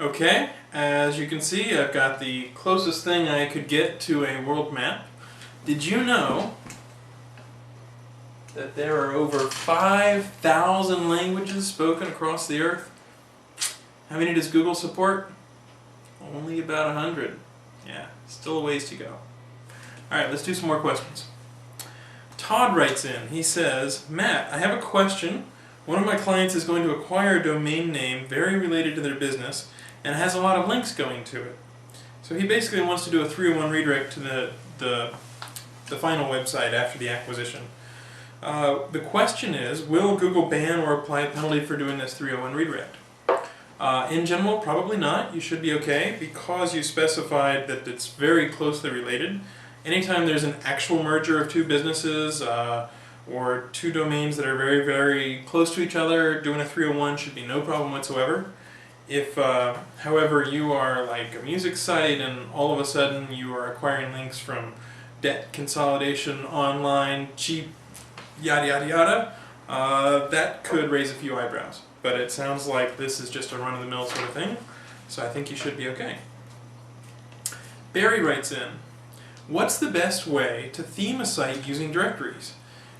Okay, as you can see, I've got the closest thing I could get to a world map. Did you know that there are over 5,000 languages spoken across the earth? How many does Google support? Only about 100. Yeah, still a ways to go. Alright, let's do some more questions. Todd writes in, he says, Matt, I have a question. One of my clients is going to acquire a domain name very related to their business and has a lot of links going to it. So he basically wants to do a 301 redirect to the final website after the acquisition. The question is, will Google ban or apply a penalty for doing this 301 redirect? In general, probably not. You should be okay because you specified that it's very closely related. Anytime there's an actual merger of two businesses or two domains that are very, very close to each other, doing a 301 should be no problem whatsoever. If, however, you are like a music site and all of a sudden you are acquiring links from debt consolidation, online, cheap, yada yada yada, that could raise a few eyebrows. But it sounds like this is just a run-of-the-mill sort of thing, so I think you should be okay. Barry writes in, what's the best way to theme a site using directories?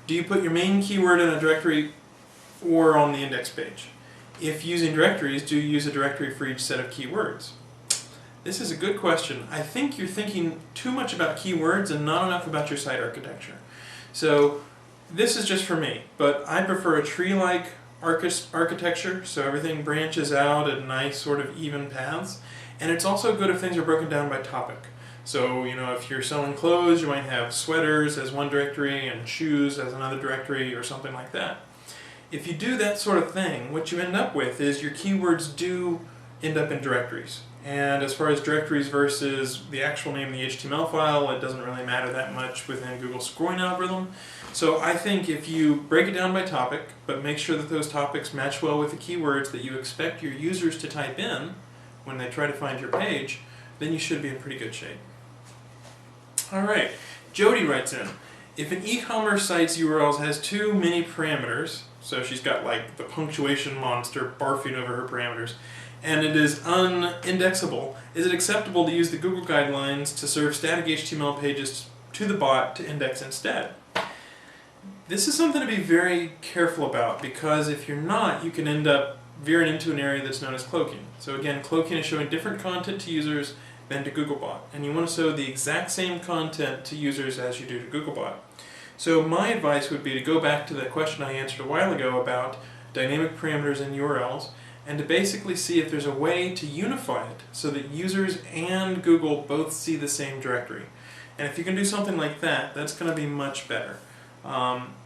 Do you put your main keyword in a directory or on the index page? If using directories, do you use a directory for each set of keywords? This is a good question. I think you're thinking too much about keywords and not enough about your site architecture. So this is just for me, but I prefer a tree-like architecture, so everything branches out at nice sort of even paths. And it's also good if things are broken down by topic. So, you know, if you're selling clothes, you might have sweaters as one directory and shoes as another directory or something like that. If you do that sort of thing, what you end up with is your keywords do end up in directories. And as far as directories versus the actual name of the HTML file, it doesn't really matter that much within Google's scoring algorithm. So I think if you break it down by topic, but make sure that those topics match well with the keywords that you expect your users to type in when they try to find your page, then you should be in pretty good shape. Alright, Jody writes in, if an e-commerce site's URLs has too many parameters, so she's got like the punctuation monster barfing over her parameters, and it is unindexable, is it acceptable to use the Google guidelines to serve static HTML pages to the bot to index instead? This is something to be very careful about because if you're not, you can end up veering into an area that's known as cloaking. So again, cloaking is showing different content to users than to Googlebot, and you want to show the exact same content to users as you do to Googlebot. So my advice would be to go back to the question I answered a while ago about dynamic parameters in URLs and to basically see if there's a way to unify it so that users and Google both see the same directory. And if you can do something like that, that's going to be much better.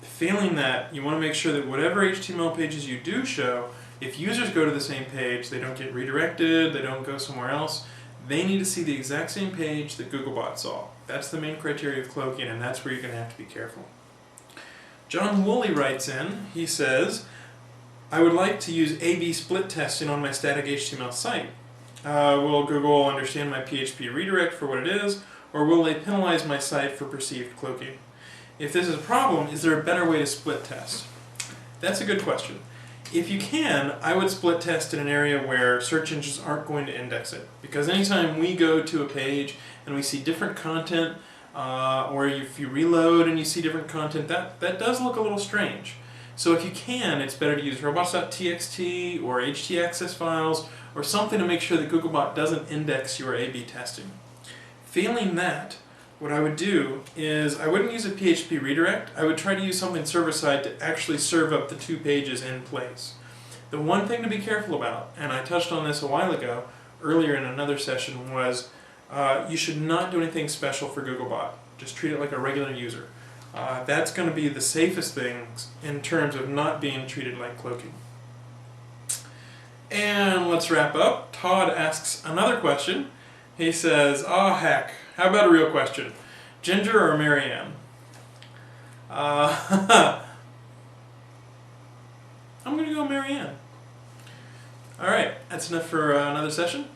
Failing that, you want to make sure that whatever HTML pages you do show, if users go to the same page, they don't get redirected, they don't go somewhere else. They need to see the exact same page that Googlebot saw. That's the main criteria of cloaking, and that's where you're going to have to be careful. John Woolley writes in, he says, I would like to use A/B split testing on my static HTML site. Will Google understand my PHP redirect for what it is, or will they penalize my site for perceived cloaking? If this is a problem, is there a better way to split test? That's a good question. If you can, I would split test in an area where search engines aren't going to index it. Because anytime we go to a page and we see different content, or if you reload and you see different content, that does look a little strange. So if you can, it's better to use robots.txt or htaccess files or something to make sure that Googlebot doesn't index your A/B testing. Failing that, what I would do is I wouldn't use a PHP redirect. I would try to use something server-side to actually serve up the two pages in place. The one thing to be careful about, and I touched on this a while ago, earlier in another session, was you should not do anything special for Googlebot. Just treat it like a regular user. That's going to be the safest thing in terms of not being treated like cloaking. And let's wrap up. Todd asks another question. He says, oh heck, how about a real question? Ginger or Marianne? I'm going to go Marianne. Alright, that's enough for another session.